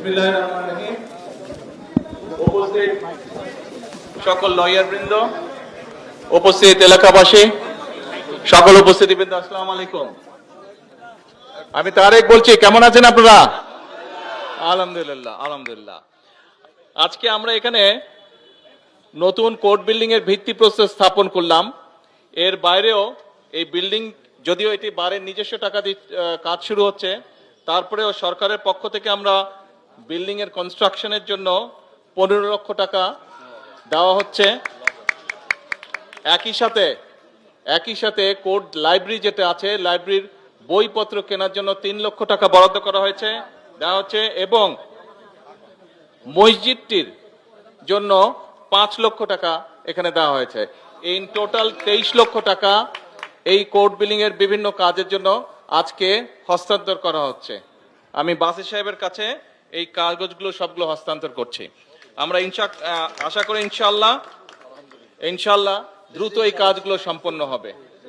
বিসমিল্লাহির রহমানির রহিম। উপস্থিত সকল লয়ারবৃন্দ, উপস্থিত এলাকাবাসী, সকল উপস্থিতিবৃন্দ, আসসালামু আলাইকুম। আমি তারেক বলছি, কেমন আছেন আপনারা? আলহামদুলিল্লাহ আলহামদুলিল্লাহ। আজকে আমরা এখানে নতুন কোর্ট বিল্ডিং এর ভিত্তিপ্রস্তর স্থাপন করলাম। এর বাইরেও এই বিল্ডিং, যদিও এটি বারের নিজস্ব টাকা দিয়ে কাজ শুরু হচ্ছে, তারপরেও সরকারের পক্ষ থেকে আমরা বিল্ডিং এর কনস্ট্রাকশনের জন্য 15 লক্ষ টাকা দেওয়া হচ্ছে। একই সাথে কোর্ট লাইব্রেরি যেটা আছে, লাইব্রেরির বইপত্র কেনার জন্য 3 লক্ষ টাকা বরাদ্দ করা হয়েছে, দেওয়া হচ্ছে, এবং মসজিদটির জন্য 5 লক্ষ টাকা এখানে দেওয়া হয়েছে। ইন টোটাল 23 লক্ষ টাকা এই কোর্ট বিল্ডিং এর বিভিন্ন কাজের জন্য আজকে হস্তান্তর করা হচ্ছে। আমি বাসির সাহেবের কাছে এই কাগজগুলো সবগুলো হস্তান্তর করছি। আমরা আশা করি ইনশাআল্লাহ দ্রুত এই কাজগুলো সম্পন্ন হবে।